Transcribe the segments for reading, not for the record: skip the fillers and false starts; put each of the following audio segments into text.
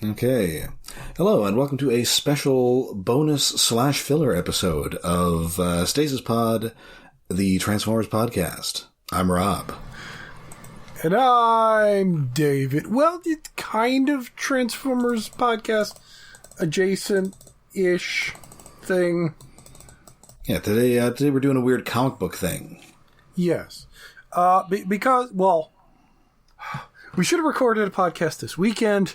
Okay. Hello, and welcome to a special bonus/filler episode of Stasis Pod, the Transformers podcast. I'm Rob. And I'm David. Well, it's kind of Transformers podcast adjacent-ish thing. Yeah, today we're doing a weird comic book thing. Yes. Because, well, we should have recorded a podcast this weekend,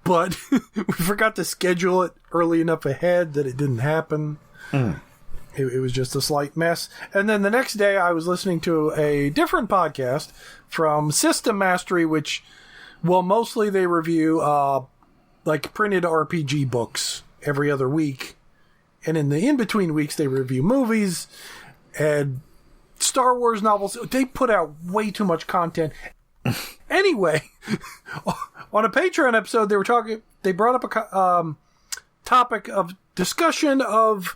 but we forgot to schedule it early enough ahead that it didn't happen. It was just a slight mess. And then the next day I was listening to a different podcast from System Mastery, which, well, mostly they review like printed RPG books every other week. And in the in-between weeks they review movies and Star Wars novels. They put out way too much content. Anyway, on a Patreon episode, they brought up a topic of discussion of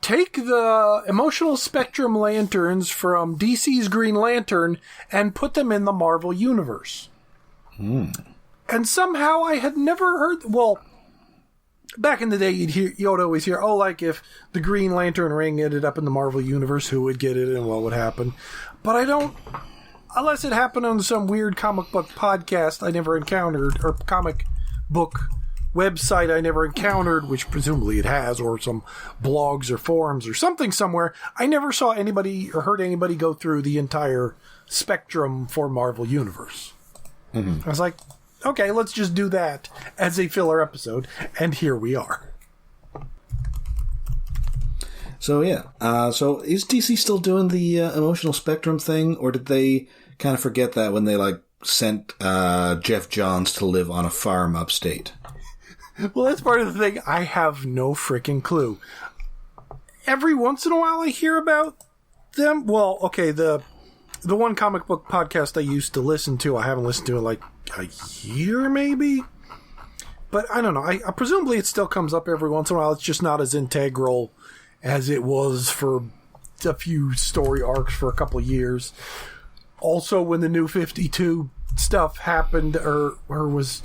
take the emotional spectrum lanterns from DC's Green Lantern and put them in the Marvel Universe. And somehow I had never heard, well, back in the day you'd always hear, oh, like if the Green Lantern ring ended up in the Marvel Universe, who would get it and what would happen? But I don't, unless it happened on some weird comic book podcast I never encountered, or comic book website I never encountered, which presumably it has, or some blogs or forums or something somewhere, I never saw anybody or heard anybody go through the entire spectrum for Marvel Universe. I was like, okay, let's just do that as a filler episode, and here we are. So yeah, so is DC still doing the emotional spectrum thing, or did they kind of forget that when they sent Jeff Johns to live on a farm upstate? Well, that's part of the thing. I have no freaking clue. Every once in a while I hear about them. Well, okay, the one comic book podcast I used to listen to, I haven't listened to in like a year maybe. But I don't know. I presumably it still comes up every once in a while. It's just not as integral as it was for a few story arcs for a couple of years. Also, when the New 52 stuff happened, or was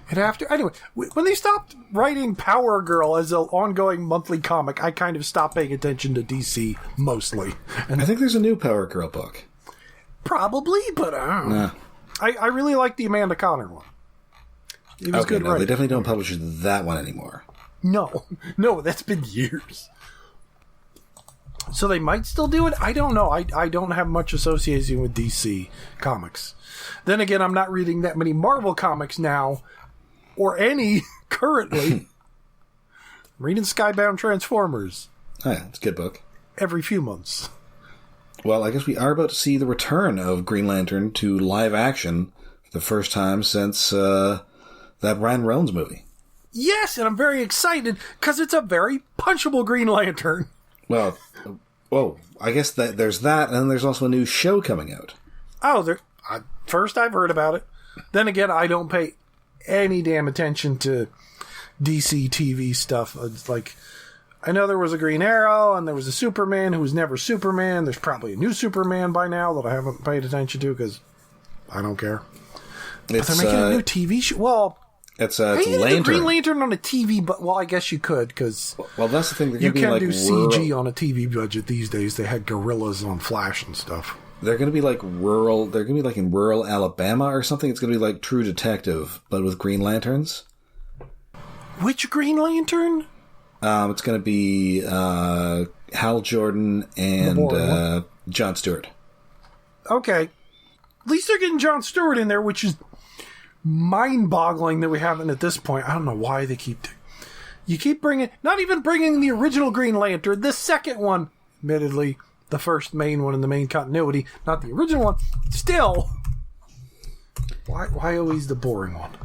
it after? Anyway, when they stopped writing Power Girl as an ongoing monthly comic, I kind of stopped paying attention to DC mostly. And I think there's a new Power Girl book. Probably, but I don't know. I really like the Amanda Conner one. It was good. No, they definitely don't publish that one anymore. No, that's been years. So they might still do it? I don't know. I don't have much association with DC comics. Then again, I'm not reading that many Marvel comics now, or any currently. I'm reading Skybound Transformers. Oh yeah, it's a good book. Every few months. Well, I guess we are about to see the return of Green Lantern to live action for the first time since that Ryan Reynolds movie. Yes, and I'm very excited because it's a very punchable Green Lantern. Well, I guess that there's that, and then there's also a new show coming out. Oh, first I've heard about it. Then again, I don't pay any damn attention to DC TV stuff. It's like, I know there was a Green Arrow, and there was a Superman who was never Superman. There's probably a new Superman by now that I haven't paid attention to because I don't care. But they're making a new TV show. Well, it's Lantern. Green Lantern on a TV, but well, I guess you could because that's the thing. You can do CG on a TV budget these days. They had gorillas on Flash and stuff. They're going to be like rural. They're going to be like in rural Alabama or something. It's going to be like True Detective, but with Green Lanterns. Which Green Lantern? It's going to be Hal Jordan and Jon Stewart. Okay. At least they're getting Jon Stewart in there, which is mind-boggling that we haven't at this point. I don't know why they keep... You keep not even bringing the original Green Lantern, the second one, admittedly, the first main one in the main continuity, not the original one. Still, why always the boring one?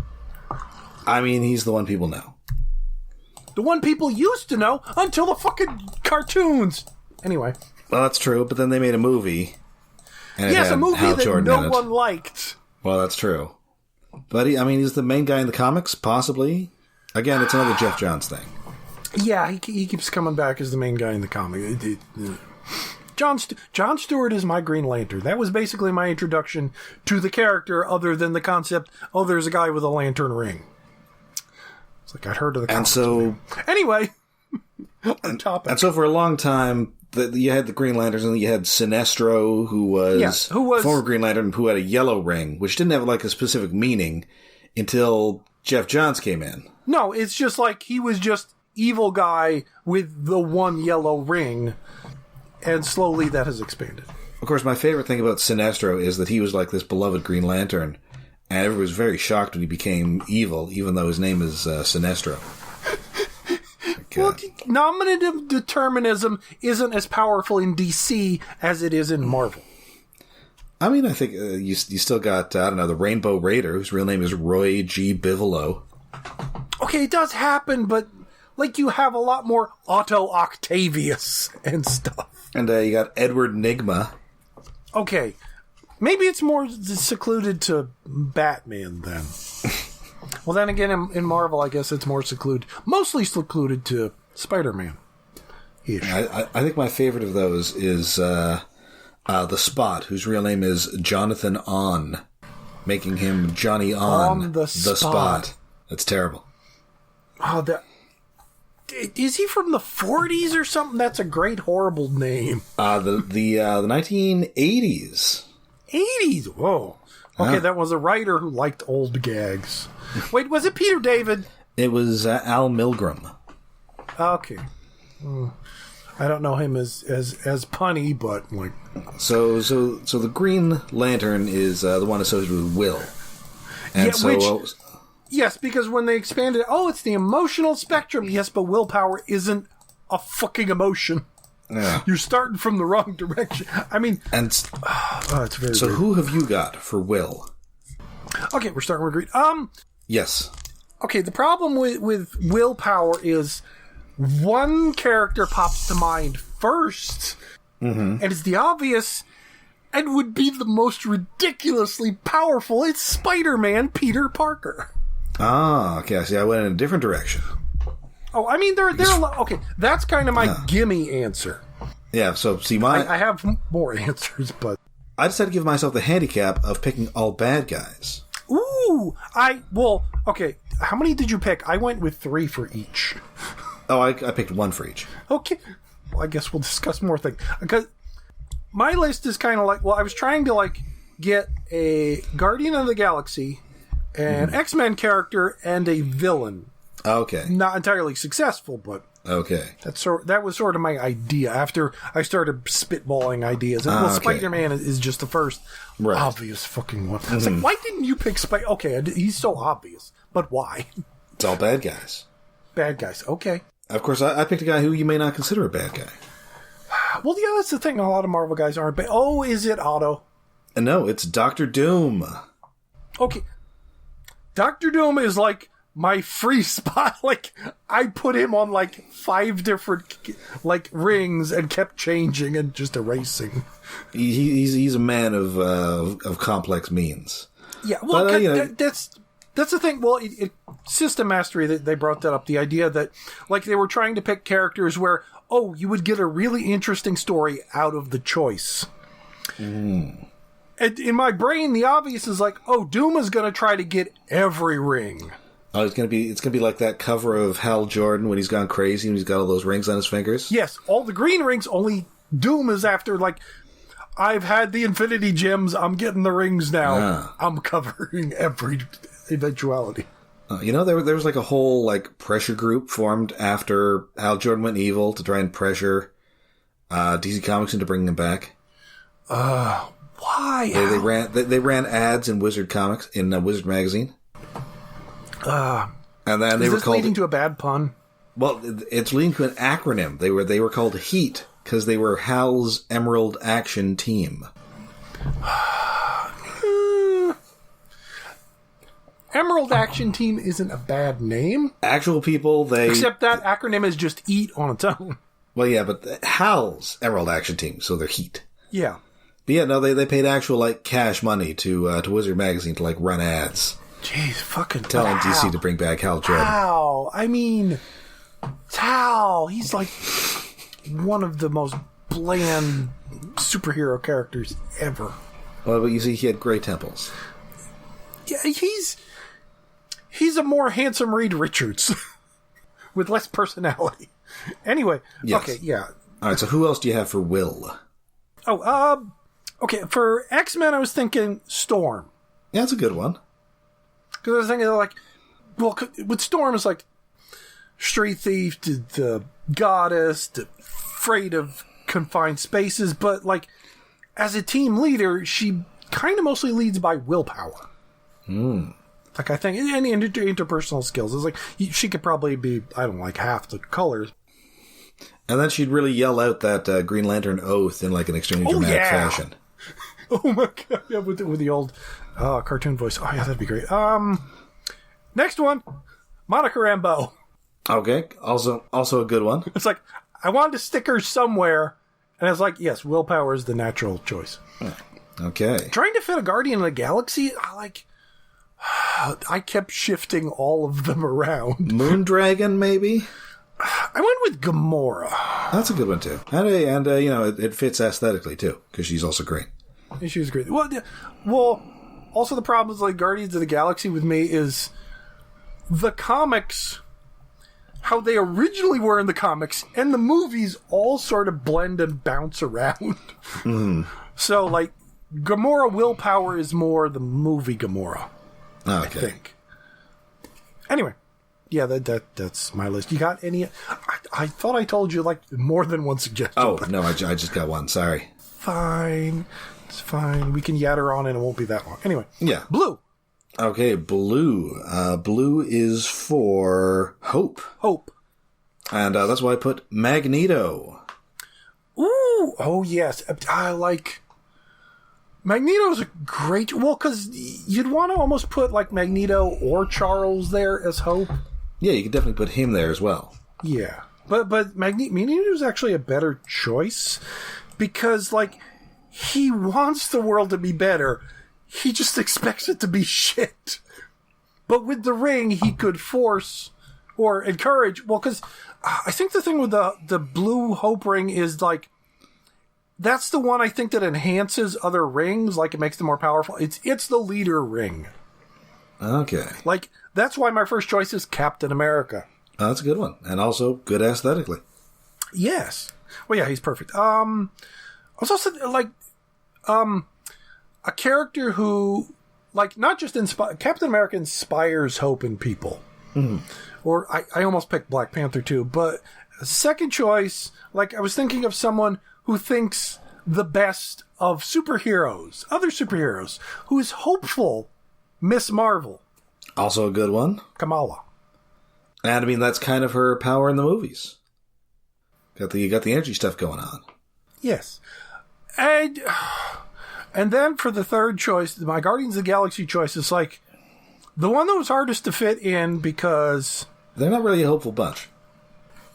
I mean, he's the one people know. The one people used to know until the fucking cartoons. Anyway. Well, that's true, but then they made a movie. And yes, a movie Hal that Jordan no one liked. Well, that's true. But he's the main guy in the comics, possibly. Again, it's another Jeff Johns thing. Yeah, he keeps coming back as the main guy in the comic. John Stewart is my Green Lantern. That was basically my introduction to the character, other than the concept, oh, there's a guy with a lantern ring. It's like I'd heard of the concept. And so... Anyway, on topic. And so for a long time, you had the Green Lanterns, and then you had Sinestro, who was former Green Lantern, who had a yellow ring, which didn't have like a specific meaning until Jeff Johns came in. No, it's just like he was just evil guy with the one yellow ring, and slowly that has expanded. Of course, my favorite thing about Sinestro is that he was like this beloved Green Lantern, and everyone was very shocked when he became evil, even though his name is Sinestro. Well, nominative determinism isn't as powerful in DC as it is in Marvel. I mean, I think you still got, I don't know, the Rainbow Raider, whose real name is Roy G. Bigelow. Okay, it does happen, but like you have a lot more Otto Octavius and stuff. And you got Edward Nygma. Okay, maybe it's more secluded to Batman then. Well, then again, in Marvel, I guess it's more secluded. Mostly secluded to Spider-Man. I think my favorite of those is the Spot, whose real name is Jonathan On, making him Johnny On the Spot. That's terrible. Oh, is he from the 40s or something? That's a great, horrible name. The 1980s. 80s? Whoa. Okay, that was a writer who liked old gags. Wait, was it Peter David? It was Al Milgrom. Okay. I don't know him as punny, but like... So the Green Lantern is the one associated with Will. And yes, because when they expanded, it's the emotional spectrum. Yes, but willpower isn't a fucking emotion. Yeah. You're starting from the wrong direction. I mean... it's very So weird. Who have you got for Will? Okay, we're starting with Green. Yes. Okay, the problem with willpower is one character pops to mind first, and it's the obvious, and would be the most ridiculously powerful. It's Spider-Man Peter Parker. Ah, okay. I went in a different direction. Oh, I mean, they're a lot. Okay, that's kind of my gimme answer. Yeah, so see, I have more answers, but... I decided to give myself the handicap of picking all bad guys. Ooh! Okay, how many did you pick? I went with 3 for each. Oh, I picked 1 for each. Okay. Well, I guess we'll discuss more things. Because my list is kind of like... Well, I was trying to, like, get a Guardian of the Galaxy, an X-Men character, and a villain. Okay. Not entirely successful, but... Okay. That was sort of my idea after I started spitballing ideas. And, Spider-Man is just the first obvious fucking one. It's like, why didn't you pick Spider... Okay, he's so obvious, but why? It's all bad guys. Bad guys, okay. Of course, I picked a guy who you may not consider a bad guy. Well, yeah, that's the thing. A lot of Marvel guys aren't bad. Oh, is it Otto? No, it's Dr. Doom. Okay. Dr. Doom is like... my free spot. Like, I put him on like 5 different like rings and kept changing and just erasing. He's a man of complex means. Yeah, well, but, that's the thing. Well, System Mastery, they brought that up. The idea that like they were trying to pick characters where you would get a really interesting story out of the choice. And in my brain, the obvious is like, Doom is going to try to get every ring. Oh, it's gonna be like that cover of Hal Jordan when he's gone crazy and he's got all those rings on his fingers. Yes, all the green rings. Only Doom is after. Like, I've had the Infinity Gems. I'm getting the rings now. I'm covering every eventuality. There was like a whole like pressure group formed after Hal Jordan went evil to try and pressure DC Comics into bringing him back. Why? They ran ads in Wizard Comics in Wizard Magazine. And then they were called leading to a bad pun. Well, it's leading to an acronym. They were called HEAT because they were Hal's Emerald Action Team. Emerald Action Team isn't a bad name. Actual people, except that acronym is just EAT on its own. Well, yeah, but Hal's Emerald Action Team, so they're HEAT. Yeah. But yeah, no, they paid actual like cash money to Wizard Magazine to like run ads. Jeez, fucking telling DC to bring back Hal Jordan. Hal, I mean, it's Hal. He's like one of the most bland superhero characters ever. Well, but you see, he had gray temples. Yeah, he's a more handsome Reed Richards with less personality. Anyway, yes. Okay, yeah. All right, so who else do you have for Will? Oh, okay, for X-Men, I was thinking Storm. Yeah, that's a good one. Because I was thinking, like, well, with Storm, it's like street thief, the goddess, afraid of confined spaces, but, like, as a team leader, she kind of mostly leads by willpower. Like, I think, and interpersonal skills. It's like, she could probably be, I don't know, like half the colors. And then she'd really yell out that Green Lantern oath in, like, an extremely dramatic fashion. Oh my god, yeah, with the old cartoon voice. Oh yeah, that'd be great. Next one, Monica Rambeau. Okay, also a good one. It's like, I wanted to stick her somewhere, and I was like, yes, willpower is the natural choice. Okay. Trying to fit a Guardian of the Galaxy, I kept shifting all of them around. Moondragon, maybe? I went with Gamora. That's a good one, too. And you know, it fits aesthetically, too, because she's also great. She was great. Well, also the problem is, like, Guardians of the Galaxy with me is the comics, how they originally were in the comics, and the movies all sort of blend and bounce around. Mm-hmm. So, like, Gamora willpower is more the movie Gamora. Okay. I think. Anyway. Yeah, that's my list. You got any? I thought I told you, like, more than one suggestion. Oh, no, I just got one. Sorry. Fine. It's fine. We can yatter on and it won't be that long. Anyway. Yeah. Blue. Okay, Blue. Blue is for Hope. Hope. And that's why I put Magneto. Ooh. Oh, yes. I like... Magneto's a great... Well, because you'd want to almost put, like, Magneto or Charles there as Hope. Yeah, you could definitely put him there as well. Yeah. But Magneto's actually a better choice because, like, he wants the world to be better. He just expects it to be shit. But with the ring, he could force or encourage... Well, because I think the thing with the blue Hope ring is, like, that's the one I think that enhances other rings, like it makes them more powerful. It's the leader ring. Okay. Like, that's why my first choice is Captain America. Oh, that's a good one. And also good aesthetically. Yes. Well, yeah, he's perfect. I was also, like, a character who, like, not just Captain America inspires hope in people. Mm-hmm. Or I almost picked Black Panther too, but second choice, like, I was thinking of someone who thinks the best of superheroes, other superheroes, who is hopeful. Miss Marvel. Also a good one. Kamala. And I mean, that's kind of her power in the movies. You got the energy stuff going on. Yes. And then for the third choice, my Guardians of the Galaxy choice is, like, the one that was hardest to fit in because... They're not really a hopeful bunch.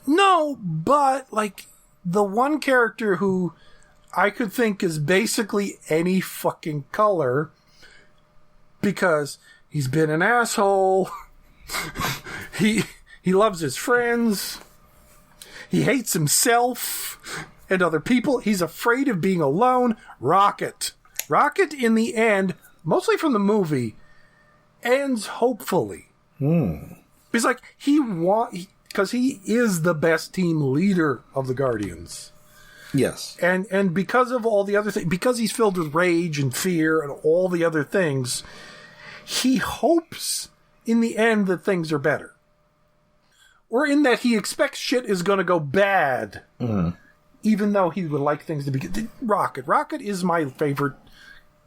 No, but, like, the one character who I could think is basically any fucking color because he's been an asshole. He loves his friends. He hates himself and other people. He's afraid of being alone. Rocket. Rocket, in the end, mostly from the movie, ends hopefully. He's like, because he is the best team leader of the Guardians. Yes. And because of all the other things, because he's filled with rage and fear and all the other things, he hopes in the end that things are better. Or in that he expects shit is going to go bad, even though he would like things to be good. Rocket. Rocket is my favorite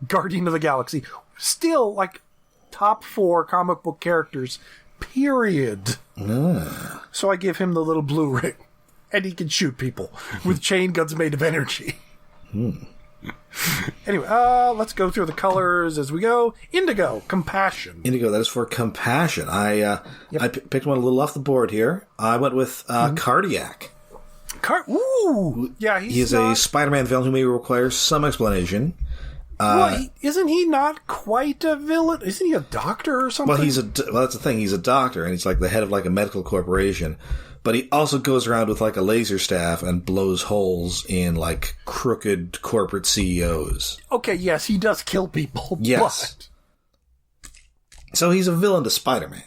Guardian of the Galaxy. Still, like, top 4 comic book characters, period. So I give him the little blue ring. And he can shoot people with chain guns made of energy. Anyway, let's go through the colors as we go. Indigo, compassion. Indigo, that is for compassion. I picked one a little off the board here. I went with Cardiac. Ooh! Yeah, he's a Spider-Man villain who may require some explanation. Isn't he not quite a villain? Isn't he a doctor or something? Well, that's the thing. He's a doctor, and he's like the head of like a medical corporation. But he also goes around with like a laser staff and blows holes in like crooked corporate CEOs. Okay, yes, he does kill people. Yes. But... So he's a villain to Spider-Man.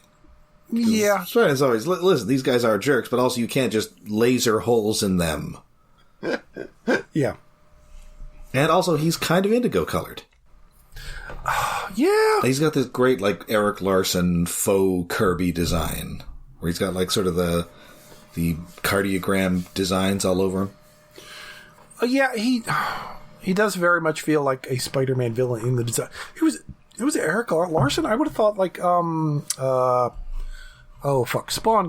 Yeah. Spider-Man's always, listen, these guys are jerks, but also you can't just laser holes in them. Yeah. And also, he's kind of indigo colored. Yeah. He's got this great, like, Eric Larson faux Kirby design, where he's got, like, sort of the cardiogram designs all over him. Yeah, he does very much feel like a Spider-Man villain in the design. It was Eric Larson? I would have thought, like, Spawn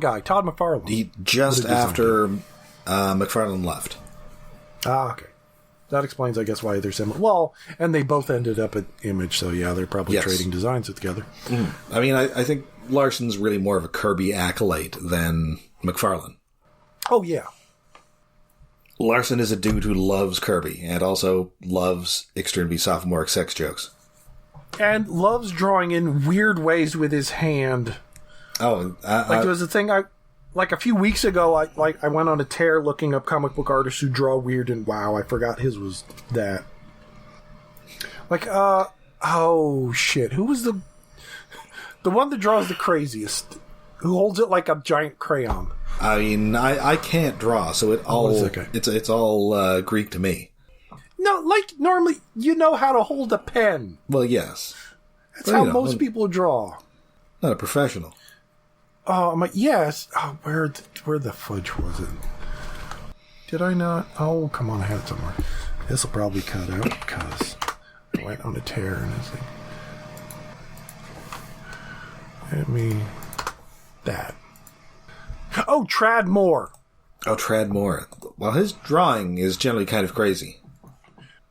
guy, Todd McFarlane. Just after McFarlane left. Ah, okay. That explains, I guess, why they're similar. Well, and they both ended up at Image, so yeah, they're probably trading designs together. Mm. I mean, I think Larson's really more of a Kirby acolyte than McFarlane. Oh, yeah. Larson is a dude who loves Kirby and also loves extremely sophomoric sex jokes. And loves drawing in weird ways with his hand. Oh, there was a thing like a few weeks ago, I went on a tear looking up comic book artists who draw weird, and wow, I forgot his was that. Like, oh shit, who was the one that draws the craziest? Who holds it like a giant crayon? I mean, I can't draw, so it's all Greek to me. No, like normally you know how to hold a pen. Well, yes, that's how most people draw. Not a professional. Oh, yes. Oh, where the fudge was it? Did I not? Oh, come on, I had it somewhere. This will probably cut out because I went on a tear and it's like, that. Oh, Trad Moore. Oh, Trad Moore. Well, his drawing is generally kind of crazy.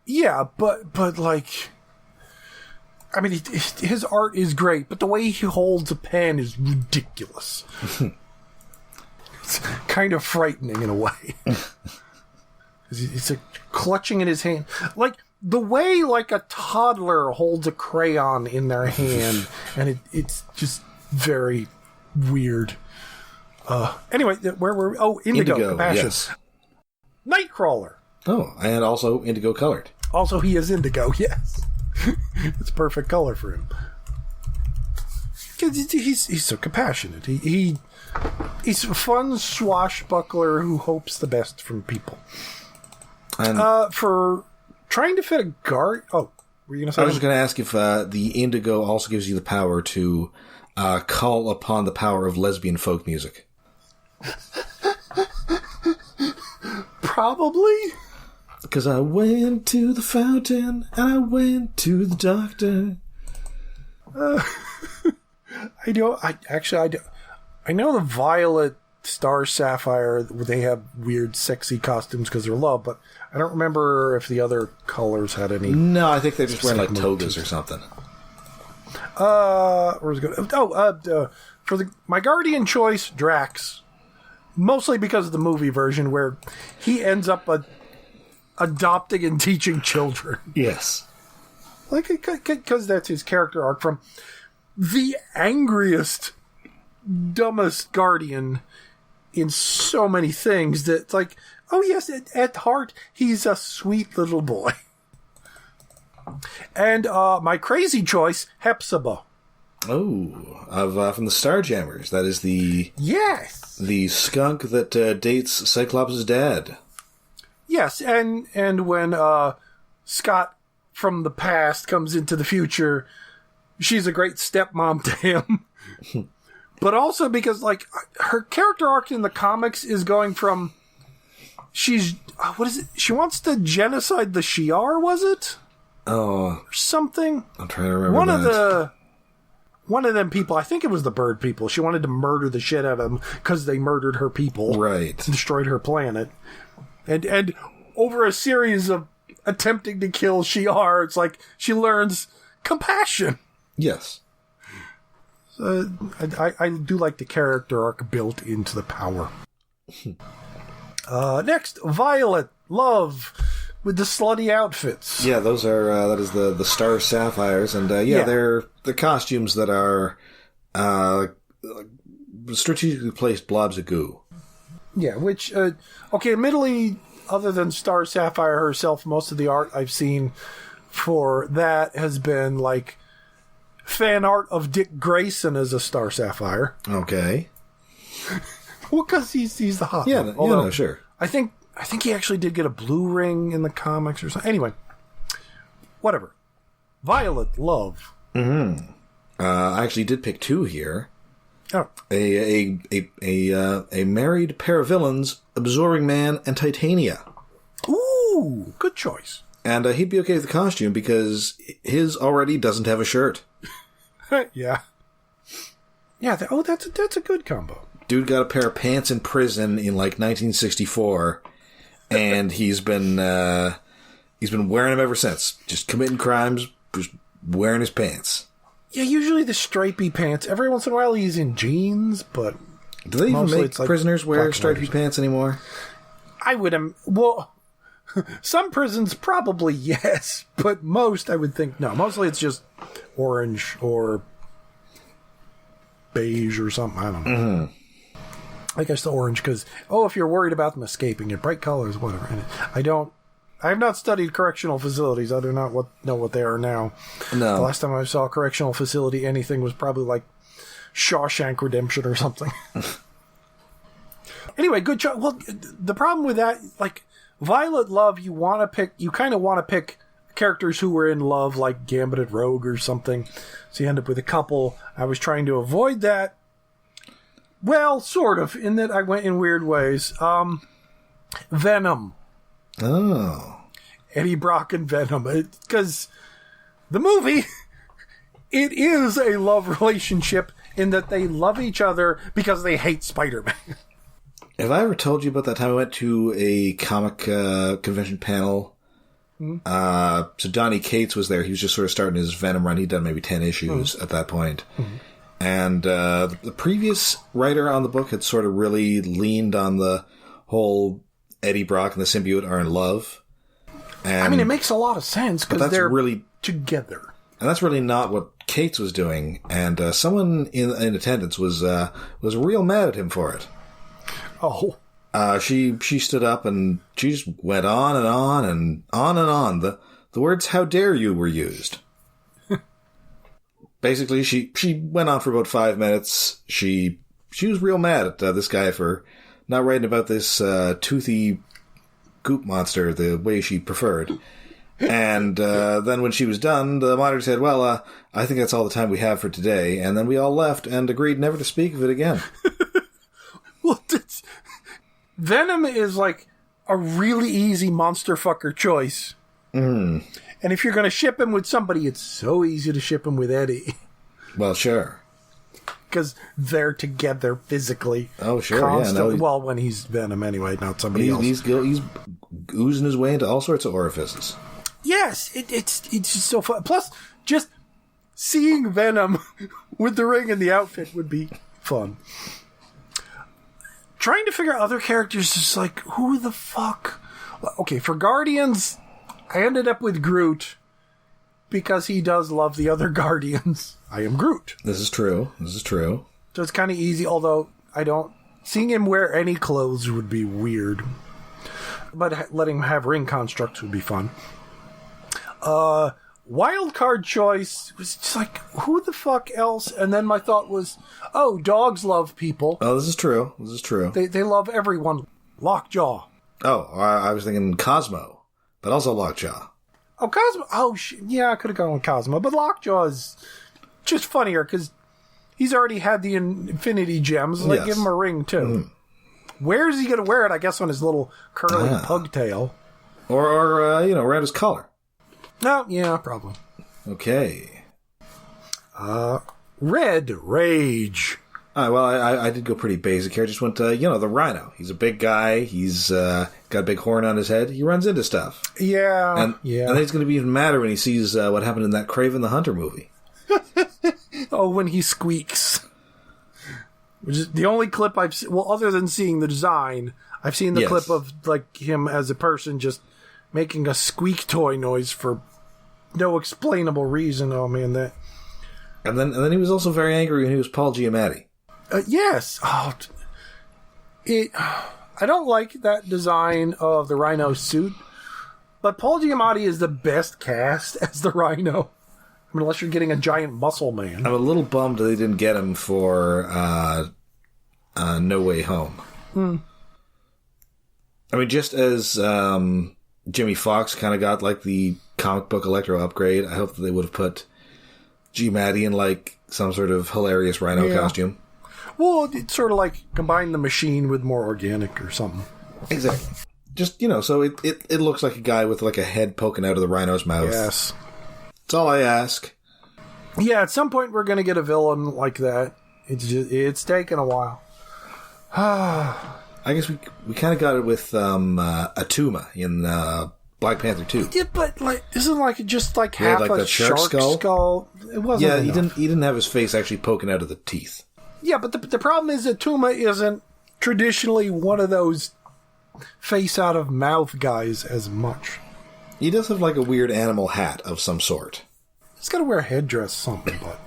Yeah, but like, I mean, his art is great, but the way he holds a pen is ridiculous. It's kind of frightening in a way. He's like clutching in his hand. Like, the way, like, a toddler holds a crayon in their hand, and it's just very weird. Anyway, where were we? Oh, Indigo Compassion. Yes. Nightcrawler. Oh, and also indigo colored. Also, he is indigo, yes. It's a perfect color for him. He's so compassionate. He's a fun swashbuckler who hopes the best from people. And for trying to fit a guard... Oh, were you going to say? I was just going to ask if the indigo also gives you the power to call upon the power of lesbian folk music. Probably. Because I went to the fountain, and I went to the doctor. I know the Violet, Star, Sapphire, they have weird, sexy costumes because they're love, but I don't remember if the other colors had any. No, I think they're just wearing like togas or something. Where's it going? For my Guardian choice, Drax. Mostly because of the movie version where he ends up adopting and teaching children. Yes. Like, because that's his character arc from the angriest, dumbest Guardian in so many things that it's like, oh yes, at heart, he's a sweet little boy. And my crazy choice, Hepzibah. Oh, from the Starjammers. That is the skunk that dates Cyclops' dad. Yes, and when Scott from the past comes into the future, she's a great stepmom to him. But also because, like, her character arc in the comics is going from she wants to genocide the Shi'ar, was it? Oh. Or something? I'm trying to remember One of them people, I think it was the bird people, she wanted to murder the shit out of them because they murdered her people. Right. Destroyed her planet. And over a series of attempting to kill Shi'ar, it's like she learns compassion. Yes. I do like the character arc built into the power. Next, Violet, Love. with the slutty outfits. Yeah, those are that is the Star Sapphires, and they're the costumes that are strategically placed blobs of goo. Yeah, which admittedly, other than Star Sapphire herself, most of the art I've seen for that has been like fan art of Dick Grayson as a Star Sapphire. Okay. Well, because he's the hot one. Although, no, sure. I think he actually did get a blue ring in the comics or something. Anyway, whatever. Violet Love. Mm-hmm. I actually did pick two here. Oh. A married pair of villains, Absorbing Man and Titania. Ooh, good choice. And he'd be okay with the costume because his already doesn't have a shirt. Yeah. Yeah, that's a good combo. Dude got a pair of pants in prison in like 1964, and he's been wearing them ever since. Just committing crimes, just wearing his pants. Yeah, usually the stripy pants. Every once in a while he's in jeans, but do they even make prisoners wear stripy pants anymore? I would well, some prisons probably yes, but most I would think no. Mostly it's just orange or beige or something. I don't know. Mm-hmm. I guess the orange because if you're worried about them escaping, your bright colors, whatever. And I have not studied correctional facilities. I do not know what they are now. No. The last time I saw a correctional facility, anything was probably like Shawshank Redemption or something. Anyway, good choice. Well, the problem with that, like Violet Love, you kind of want to pick characters who were in love, like Gambit and Rogue or something. So you end up with a couple. I was trying to avoid that. Well, sort of, in that I went in weird ways. Venom. Oh. Eddie Brock and Venom. Because the movie, it is a love relationship in that they love each other because they hate Spider-Man. Have I ever told you about that time I went to a comic convention panel? Mm-hmm. So Donnie Cates was there. He was just sort of starting his Venom run. He'd done maybe 10 issues at that point. Mm-hmm. And the previous writer on the book had sort of really leaned on the whole Eddie Brock and the symbiote are in love. And, I mean, it makes a lot of sense because they're really together. And that's really not what Cates was doing. And someone in attendance was real mad at him for it. Oh. She stood up and she just went on and on and on and on. The words "how dare you" were used. Basically, she went on for about 5 minutes. She was real mad at this guy for not writing about this toothy goop monster the way she preferred. And then when she was done, the monitor said, well, I think that's all the time we have for today. And then we all left and agreed never to speak of it again. Well, Venom is like a really easy monster fucker choice. Mm. And if you're going to ship him with somebody, it's so easy to ship him with Eddie. Well, sure. Because they're together physically. Oh, sure, constantly. yeah. Well, when he's Venom anyway, not somebody else. He's oozing his way into all sorts of orifices. Yes, it's just so fun. Plus, just seeing Venom with the ring and the outfit would be fun. Trying to figure out other characters is like, who the fuck? Okay, for Guardians, I ended up with Groot because he does love the other Guardians. I am Groot. This is true. So it's kind of easy, although seeing him wear any clothes would be weird. But letting him have ring constructs would be fun. Wild card choice was just like, who the fuck else? And then my thought was, dogs love people. Oh, this is true. They love everyone. Lockjaw. Oh, I was thinking Cosmo, but also Lockjaw. Oh, Cosmo. Oh, yeah, I could have gone with Cosmo. But Lockjaw is just funnier because he's already had the Infinity Gems. Like, yes. Give him a ring, too. Mm. Where is he going to wear it? I guess on his little curly pugtail. Or around his collar. No, yeah, probably. Okay. Red Rage. Well, I did go pretty basic here. I just went to, the Rhino. He's a big guy. He's got a big horn on his head. He runs into stuff. Yeah. And then he's going to be even madder when he sees what happened in that Kraven the Hunter movie. When he squeaks. Which is the only clip I've seen. Well, other than seeing the design, I've seen the clip of like him as a person just making a squeak toy noise for no explainable reason. Oh man, that. And then he was also very angry when he was Paul Giamatti. Yes. Oh, I don't like that design of the Rhino suit, but Paul Giamatti is the best cast as the Rhino. I mean, unless you're getting a giant muscle man. I'm a little bummed they didn't get him for No Way Home. I mean, just as Jimmy Fox kind of got like the comic book Electro upgrade, I hope that they would have put Giamatti in like some sort of hilarious Rhino costume. Well, it's sort of like combine the machine with more organic or something. Exactly. Just, so it looks like a guy with like a head poking out of the Rhino's mouth. Yes. That's all I ask. Yeah, at some point we're going to get a villain like that. It's taken a while. I guess we kind of got it with Atuma in Black Panther 2. Yeah, but like isn't like just like half like a shark skull? It wasn't. Yeah, he didn't have his face actually poking out of the teeth. Yeah, but the problem is Atuma isn't traditionally one of those face out of mouth guys as much. He does have like a weird animal hat of some sort. He's got to wear a headdress or something, but.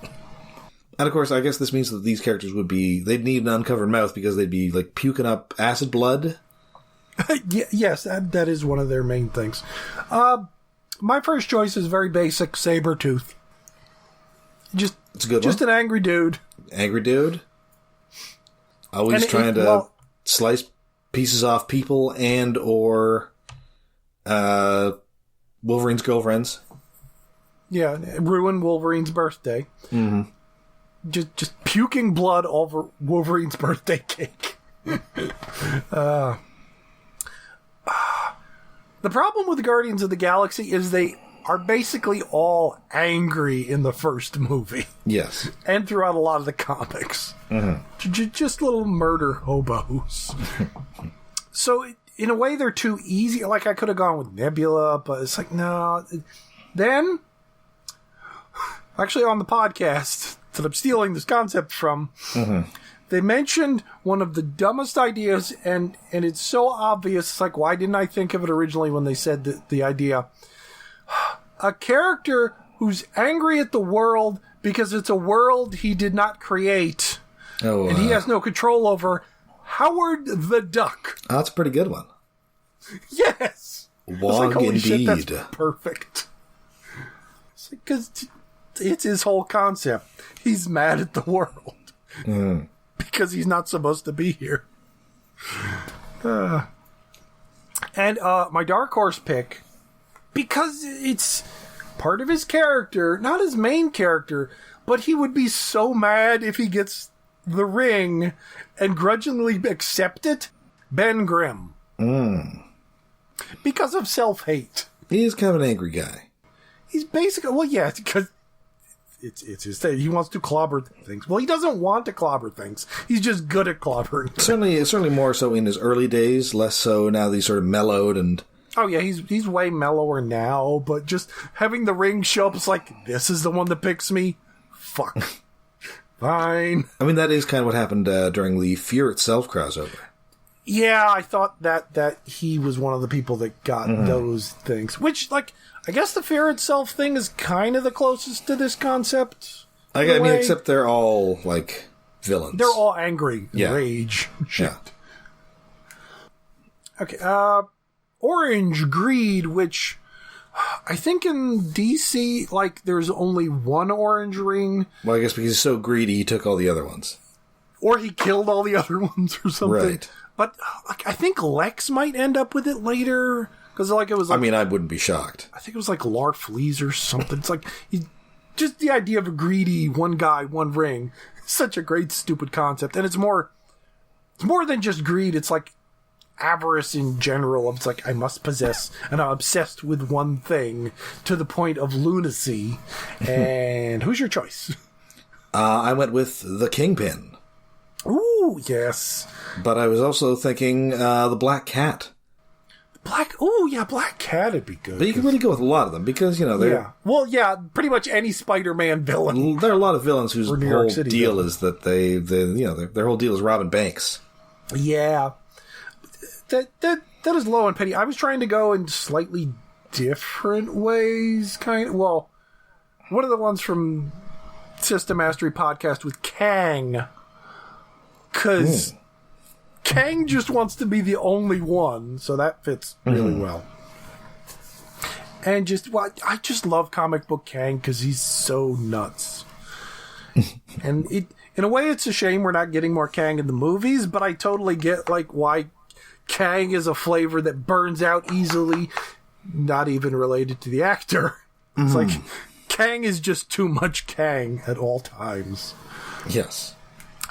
And of course, I guess this means that these characters they'd need an uncovered mouth because they'd be like puking up acid blood. Yes, that is one of their main things. My first choice is very basic, Sabretooth. It's a good just one. An angry dude. Angry dude? Always trying to slice pieces off people and or Wolverine's girlfriends. Yeah, ruin Wolverine's birthday. Mm-hmm. Just puking blood over Wolverine's birthday cake. The problem with the Guardians of the Galaxy is they are basically all angry in the first movie. Yes. And throughout a lot of the comics. Mm-hmm. Just little murder hobos. So, in a way, they're too easy. Like, I could have gone with Nebula, but it's like, no. Then, actually on the podcast that I'm stealing this concept from, they mentioned one of the dumbest ideas, and it's so obvious. It's like, why didn't I think of it originally when they said the idea? A character who's angry at the world because it's a world he did not create, and he has no control over. Howard the Duck. Oh, that's a pretty good one. Yes. Wog holy indeed. Shit, that's perfect. Because it's his whole concept. He's mad at the world. Because he's not supposed to be here. And my dark horse pick, because it's part of his character, not his main character, but he would be so mad if he gets the ring and grudgingly accept it, Ben Grimm. Because of self-hate. He's kind of an angry guy. He's basically, well, yeah, because it's his thing. He wants to clobber things. Well, he doesn't want to clobber things. He's just good at clobbering things. Certainly more so in his early days, less so now that he's sort of mellowed and... Oh, yeah, he's way mellower now, but just having the ring show up, it's like, this is the one that picks me? Fuck. Fine. I mean, that is kind of what happened during the Fear Itself crossover. Yeah, I thought that he was one of the people that got those things. Which, like, I guess the Fear Itself thing is kind of the closest to this concept. I mean, except they're all, like, villains. They're all angry. Yeah. Rage. Shit. Yeah. Okay, Orange Greed, which I think in DC, like, there's only one orange ring. Well, I guess because he's so greedy, he took all the other ones. Or he killed all the other ones or something. Right. But like, I think Lex might end up with it later. Because like, it was like... I mean, I wouldn't be shocked. I think it was like Larfleeze or something. It's like, just the idea of a greedy one guy, one ring. Such a great, stupid concept. And it's more than just greed. It's like avarice in general. It's like, I must possess, and I'm obsessed with one thing to the point of lunacy. And who's your choice? I went with the Kingpin. Ooh, yes. But I was also thinking the Black Cat. Black Cat would be good. But you can really go with a lot of them because, they're... Yeah. Well, yeah, pretty much any Spider-Man villain. There are a lot of villains whose whole deal is that their whole deal is robbing banks. Yeah. that is low and petty. I was trying to go in slightly different ways, kind of. Well, one of the ones from System Mastery podcast with Kang, because Kang just wants to be the only one, so that fits really well. And I just love comic book Kang because he's so nuts. And in a way, it's a shame we're not getting more Kang in the movies, but I totally get why Kang is a flavor that burns out easily, not even related to the actor. It's like Kang is just too much Kang at all times. Yes.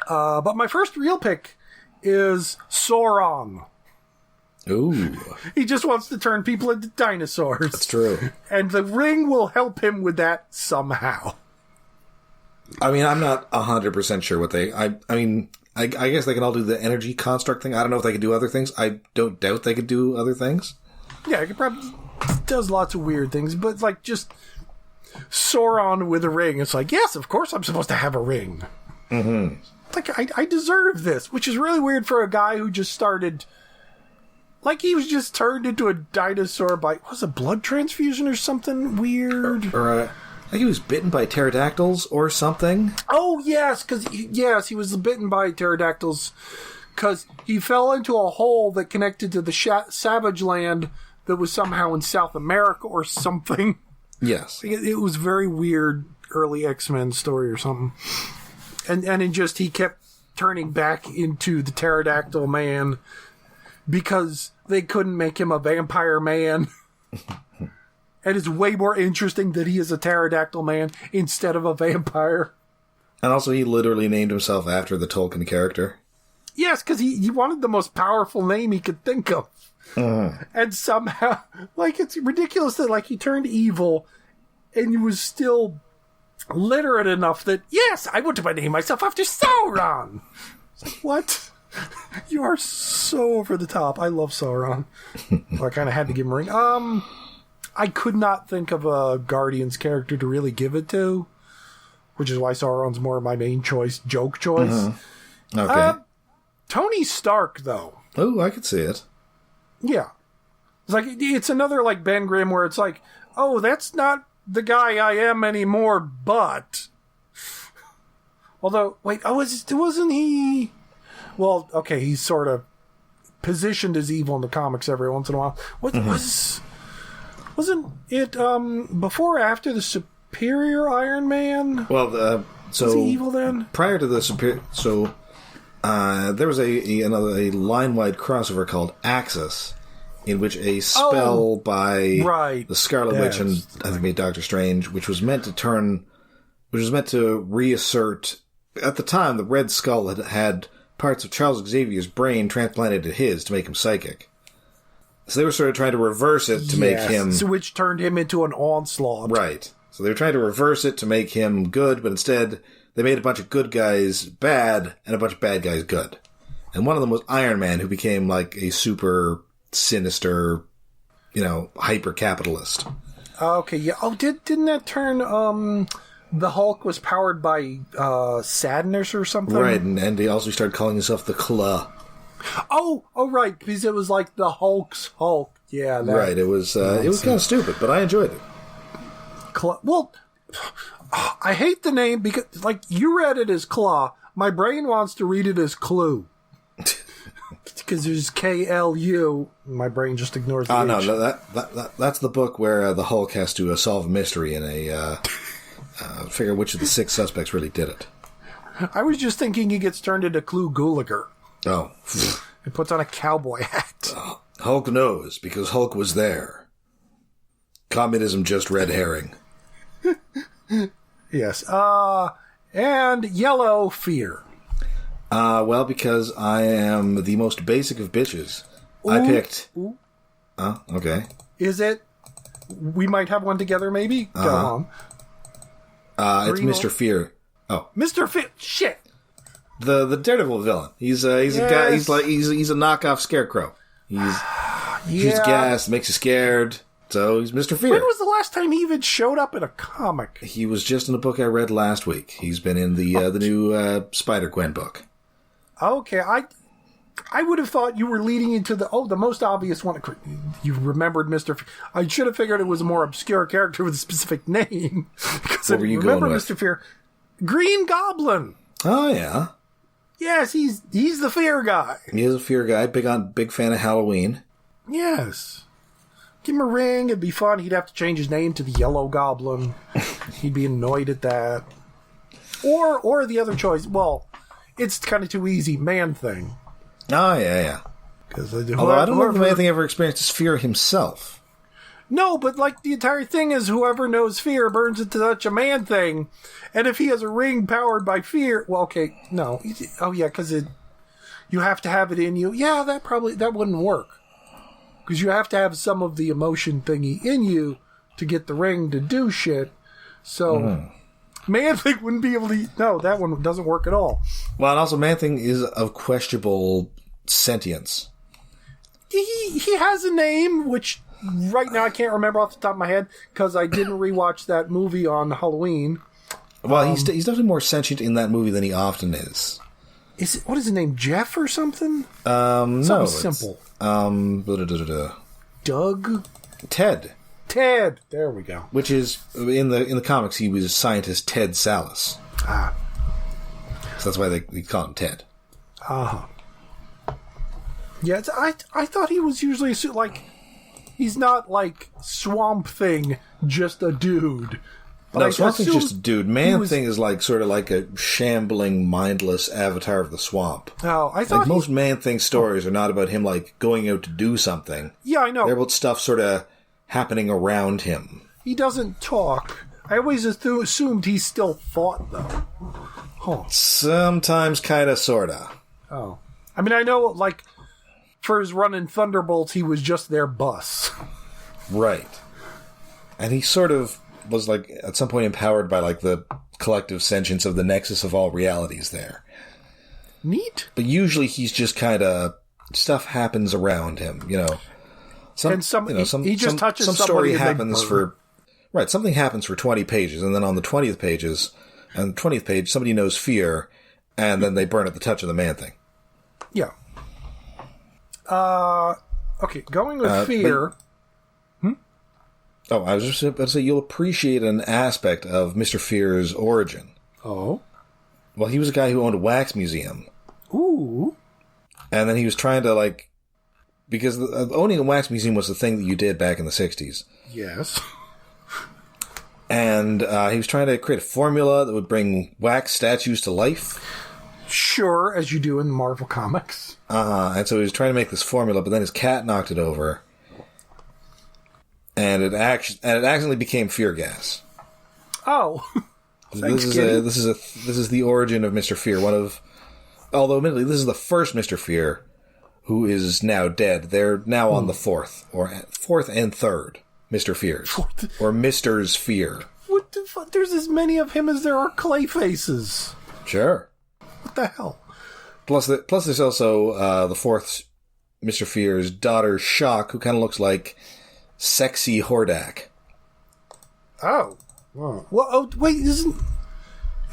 But my first real pick is Sauron. Ooh. He just wants to turn people into dinosaurs. That's true. And the ring will help him with that somehow. I mean, I'm not 100% sure what they... I guess they can all do the energy construct thing. I don't know if they could do other things. I don't doubt they could do other things. Yeah, it probably does lots of weird things, but just Sauron with a ring. It's like, yes, of course I'm supposed to have a ring. Mm-hmm. I deserve this, which is really weird for a guy who just started... he was just turned into a dinosaur by... Was it blood transfusion or something weird? Or he was bitten by pterodactyls or something. Oh, yes, he was bitten by pterodactyls because he fell into a hole that connected to the Savage Land that was somehow in South America or something. Yes. It was very weird early X-Men story or something. And he kept turning back into the pterodactyl man because they couldn't make him a vampire man. And it's way more interesting that he is a pterodactyl man instead of a vampire. And also he literally named himself after the Tolkien character. Yes, because he wanted the most powerful name he could think of. And somehow, it's ridiculous that, he turned evil and he was still literate enough that, yes, I want to name myself after Sauron. It's like, what? You are so over the top. I love Sauron. So I kind of had to give him a ring. I could not think of a Guardians character to really give it to, which is why Sauron's more my main choice, joke choice. Okay. Tony Stark, though. Oh, I could see it. Yeah. It's another Ben Grimm where it's like, oh, that's not the guy I am anymore, but... Although, wait, wasn't he... Well, okay, he's sort of positioned as evil in the comics every once in a while. Wasn't it before or after the Superior Iron Man? Well, was he evil then? Prior to the Superior... So, there was a line-wide crossover called Axis, in which a spell by the Scarlet Witch and I think Doctor Strange, which was meant to reassert... At the time, the Red Skull had parts of Charles Xavier's brain transplanted to his to make him psychic. So they were sort of trying to reverse it to make him... which turned him into an onslaught. Right. So they were trying to reverse it to make him good, but instead they made a bunch of good guys bad and a bunch of bad guys good. And one of them was Iron Man, who became a super sinister, hyper-capitalist. Okay, yeah. Oh, didn't that turn... the Hulk was powered by sadness or something? Right, and he also started calling himself the Claw. Oh, right, because it was the Hulk's Hulk. Yeah, right. It was kind of stupid, but I enjoyed it. Well, I hate the name because, you read it as Claw. My brain wants to read it as Clue. Because there's KLU. My brain just ignores the H. No, that's the book where the Hulk has to solve a mystery and figure which of the 6 suspects really did it. I was just thinking he gets turned into Clue Gulager. Oh. He puts on a cowboy hat. Hulk knows, because Hulk was there. Communism just red herring. Yes. And Yellow Fear. Well, because I am the most basic of bitches. Ooh. I picked... Ooh. Okay. Is it? We might have one together, maybe? Go on. It's Mr. Fear. Oh. Mr. Fear! Shit! The Daredevil villain. He's a guy. He's a knockoff Scarecrow. He's shoots gas, makes you scared. So he's Mr. Fear. When was the last time he even showed up in a comic? He was just in a book I read last week. He's been in the new Spider-Gwen book. Okay, I would have thought you were leading into the most obvious one. You remembered Mr. I should have figured it was a more obscure character with a specific name. What were you going with? Mr. Fear. Green Goblin. Oh, yeah. Yes, he's the fear guy. He is a fear guy. Big fan of Halloween. Yes. Give him a ring. It'd be fun. He'd have to change his name to the Yellow Goblin. He'd be annoyed at that. Or the other choice. Well, it's kind of too easy. Man-Thing. Oh, yeah. Although I don't know if the Man-Thing ever experienced fear himself. No, but like the entire thing is whoever knows fear burns it to such a Man-Thing. And if he has a ring powered by fear... Well, okay, no. Oh, yeah, because you have to have it in you. Yeah, that wouldn't work. Because you have to have some of the emotion thingy in you to get the ring to do shit. So, Man-Thing wouldn't be able to... No, that one doesn't work at all. Well, and also Man-Thing is of questionable sentience. He has a name, which right now I can't remember off the top of my head, because I didn't rewatch that movie on Halloween. Well, he's definitely more sentient in that movie than he often is. What is his name? Jeff or something? No, simple. Doug? Ted. There we go. Which is in the comics, he was scientist Ted Sallis. Ah. So that's why they call him Ted. Uh-huh. Yeah, I thought he was usually like he's not like Swamp Thing, just a dude. But no, Swamp Thing's just a dude. Man-Thing is like sort of like a shambling, mindless avatar of the swamp. Oh, I thought most Man-Thing stories are not about him like going out to do something. Yeah, I know. They're about stuff sort of happening around him. He doesn't talk. I always assumed he still fought though. Huh. Sometimes, kind of, sorta. Oh, I mean, I know like for his run in Thunderbolts, he was just their bus. Right, and he sort of was like at some point empowered by like the collective sentience of the nexus of all realities there. Neat. But usually he's just kind of stuff happens around him, you know. He just touches some somebody story happens for something happens for 20 pages, and then on the 20th page somebody knows fear, and then they burn at the touch of the Man-Thing. Yeah. Okay, going with fear. I was just about to say, you'll appreciate an aspect of Mr. Fear's origin. Oh? Well, he was a guy who owned a wax museum. Ooh. And then he was trying to, like... Because owning a wax museum was the thing that you did back in the 60s. Yes. And he was trying to create a formula that would bring wax statues to life. Sure, as you do in Marvel Comics. And so he was trying to make this formula, but then his cat knocked it over. And it accidentally became fear gas. Oh, thanks, this is the origin of Mr. Fear. Although admittedly, this is the first Mr. Fear, who is now dead. They're now on the fourth and third Mr. Fears, or Mister's Fear. What the fuck? There's as many of him as there are clay faces. Sure. What the hell? Plus there's also the fourth Mr. Fear's daughter, Shock, who kind of looks like sexy Hordak. Oh. Well, wait, isn't...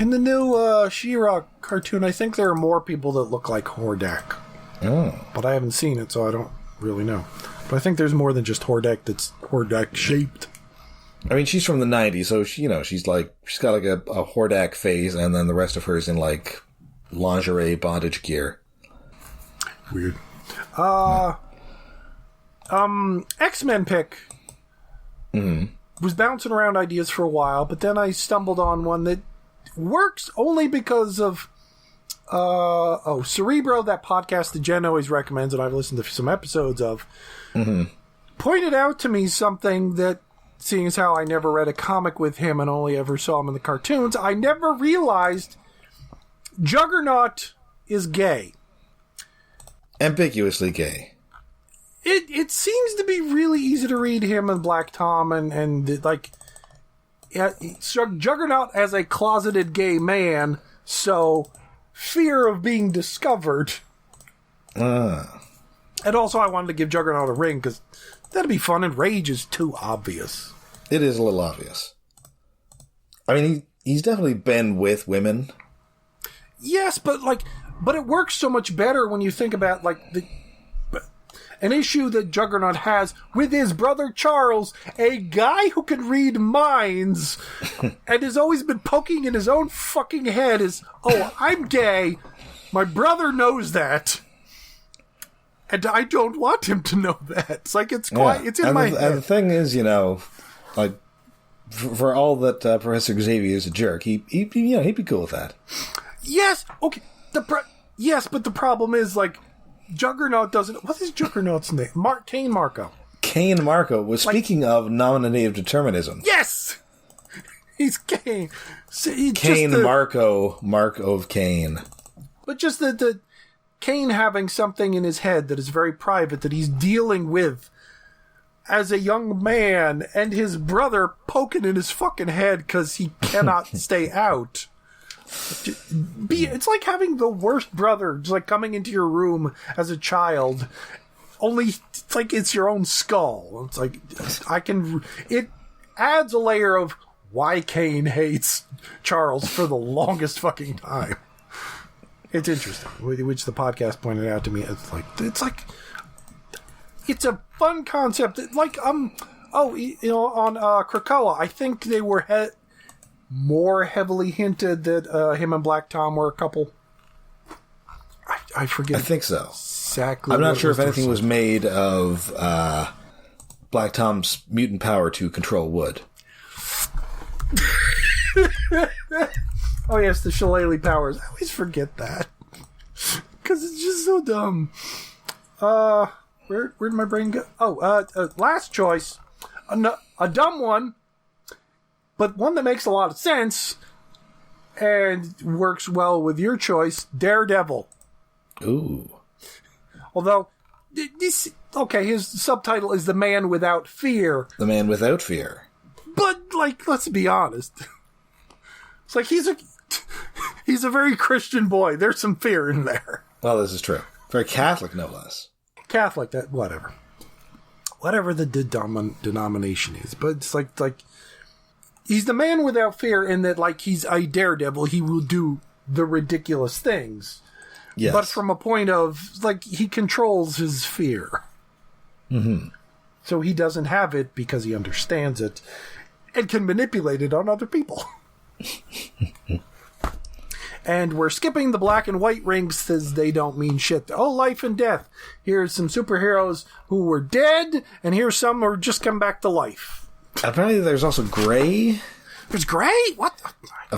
In the new She-Ra cartoon, I think there are more people that look like Hordak. Oh. But I haven't seen it, so I don't really know. But I think there's more than just Hordak that's Hordak-shaped. I mean, she's from the 90s, so she's got like a Hordak phase, and then the rest of her is in like lingerie bondage gear. Weird. X-Men pick was bouncing around ideas for a while, but then I stumbled on one that works only because of Cerebro, that podcast that Jen always recommends, and I've listened to some episodes of, pointed out to me something that, seeing as how I never read a comic with him and only ever saw him in the cartoons, I never realized Juggernaut is gay. Ambiguously gay. It seems to be really easy to read him and Black Tom and like Juggernaut as a closeted gay man, so fear of being discovered. And also I wanted to give Juggernaut a ring because that'd be fun, and Rage is too obvious. It is a little obvious. I mean, he's definitely been with women. Yes, but like But it works so much better when you think about, like, an issue that Juggernaut has with his brother Charles, a guy who can read minds and has always been poking in his own fucking head is, oh, I'm gay. My brother knows that. And I don't want him to know that. It's like, it's quite, it's in my head. And the thing is, like, for all that Professor Xavier is a jerk, he'd be cool with that. Yes, okay. Yes, but the problem is, like, Juggernaut doesn't... What is Juggernaut's name? Kane Marco. Kane Marco was speaking of nominative determinism. Yes! He's Kane. Kane Marco, Mark of Kane. But just the Kane having something in his head that is very private that he's dealing with as a young man, and his brother poking in his fucking head because he cannot stay out. It's like having the worst brother just like coming into your room as a child, only it's like it's your own skull. It's like it adds a layer of why Kane hates Charles for the longest fucking time. It's interesting, which the podcast pointed out to me. It's a fun concept. Like on Krakoa, I think they were more heavily hinted that him and Black Tom were a couple. I forget. I think so. Exactly. I'm not sure if anything was made of Black Tom's mutant power to control wood. Oh yes, the shillelagh powers. I always forget that because it's just so dumb. Where did my brain go? Oh, last choice, a dumb one. But one that makes a lot of sense and works well with your choice, Daredevil. Ooh. Although, his subtitle is The Man Without Fear. The Man Without Fear. But, like, let's be honest. It's like he's a very Christian boy. There's some fear in there. Well, this is true. Very Catholic, no less. Catholic, that whatever. Whatever the denomination is. But it's like... He's the man without fear in that, like, he's a daredevil. He will do the ridiculous things. Yes. But from a point of, like, he controls his fear. Mm-hmm. So he doesn't have it because he understands it and can manipulate it on other people. And we're skipping the black and white rings because they don't mean shit. Oh, life and death. Here's some superheroes who were dead, and here's some who are just come back to life. Apparently there's also Gray. There's Gray? What?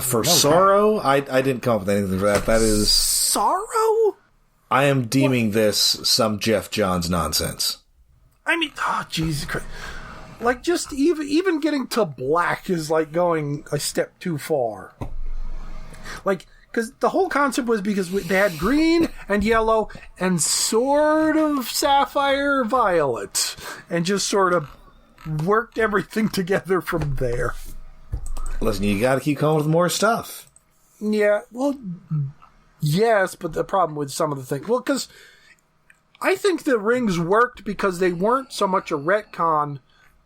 For Sorrow? I didn't come up with anything for that. That is... Sorrow? I am deeming this some Jeff Johns nonsense. I mean, oh, Jesus Christ. Like, just even getting to black is like going a step too far. Like, because the whole concept was because they had green and yellow and sort of sapphire violet. And just sort of worked everything together from there. Listen, you gotta keep going with more stuff. Yeah, well, yes, but the problem with some of the things... Well, because I think the rings worked because they weren't so much a retcon.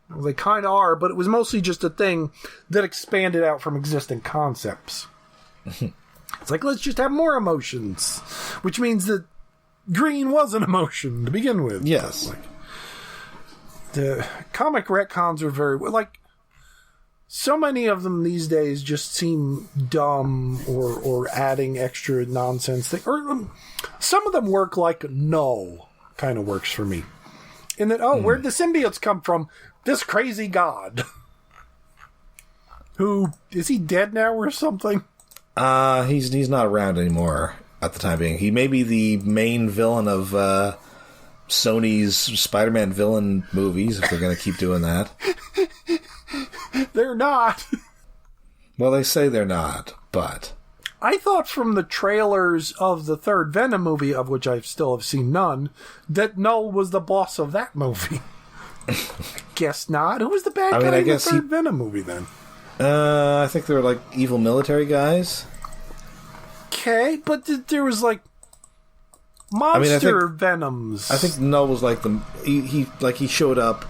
Well, they kind of are, but it was mostly just a thing that expanded out from existing concepts. It's like, let's just have more emotions. Which means that green was an emotion to begin with. Yes. Like, the comic retcons are very... Like, so many of them these days just seem dumb or adding extra nonsense. Or some of them work like Null kind of works for me. In that, where'd the symbiotes come from? This crazy god. Who, is he dead now or something? He's not around anymore at the time being. He may be the main villain of Sony's Spider-Man villain movies, if they're going to keep doing that. They're not. Well, they say they're not, but... I thought from the trailers of the third Venom movie, of which I still have seen none, that Null was the boss of that movie. I guess not. Who was the bad guy in the third Venom movie, then? I think they were, like, evil military guys. Okay, but there was, like... Monster Venoms. I think Null was like he showed up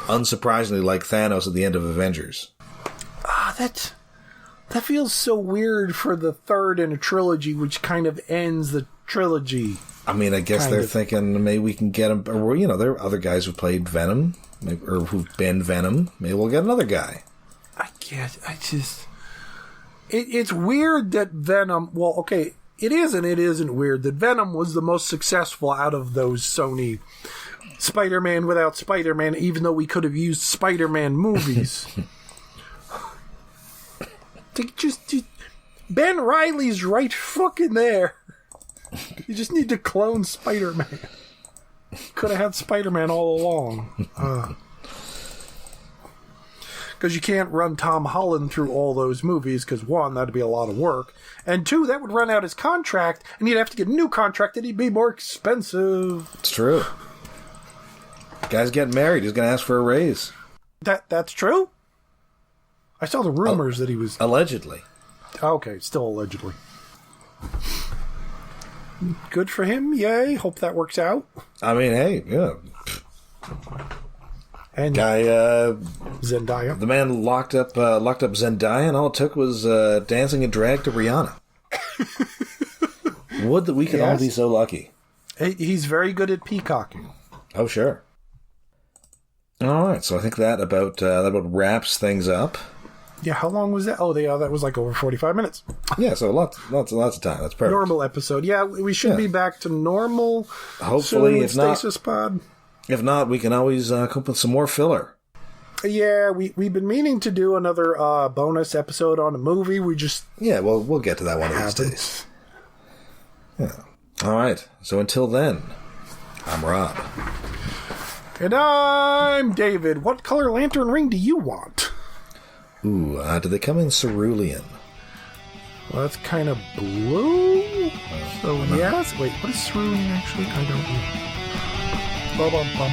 unsurprisingly like Thanos at the end of Avengers. That feels so weird for the third in a trilogy, which kind of ends the trilogy. I mean, I guess they're thinking maybe we can get him. Or, you know, there are other guys who played Venom, or who've been Venom. Maybe we'll get another guy. It's weird that Venom. Well, okay, it is and it isn't weird that Venom was the most successful out of those Sony Spider-Man without Spider-Man, even though we could have used Spider-Man movies. Ben Reilly's right fucking there. You just need to clone Spider-Man. Could have had Spider-Man all along. Because you can't run Tom Holland through all those movies, because one, that'd be a lot of work, and two, that would run out his contract, and you'd have to get a new contract, and he'd be more expensive. It's true. Guy's getting married. He's going to ask for a raise. That's true? I saw the rumors that he was... Allegedly. Okay, still allegedly. Good for him, yay. Hope that works out. I mean, hey, yeah. And guy, Zendaya. The man locked up Zendaya, and all it took was dancing and drag to Rihanna. Would that we could all be so lucky. He's very good at peacocking. Oh, sure. All right, so I think that about wraps things up. Yeah, how long was that? Oh, that was like over 45 minutes. Yeah, so lots of time. That's perfect. Normal episode. Yeah, we should be back to normal. Hopefully, if Stasis Pod. If not, we can always come up with some more filler. Yeah, we've been meaning to do another bonus episode on a movie. We just... Yeah, well, we'll get to that one of these days. Yeah. All right, so until then, I'm Rob. And I'm David. What color lantern ring do you want? Ooh, do they come in cerulean? Well, that's kind of blue. So, yes. Wait, what is cerulean actually? I don't know. Bum, bum, bum.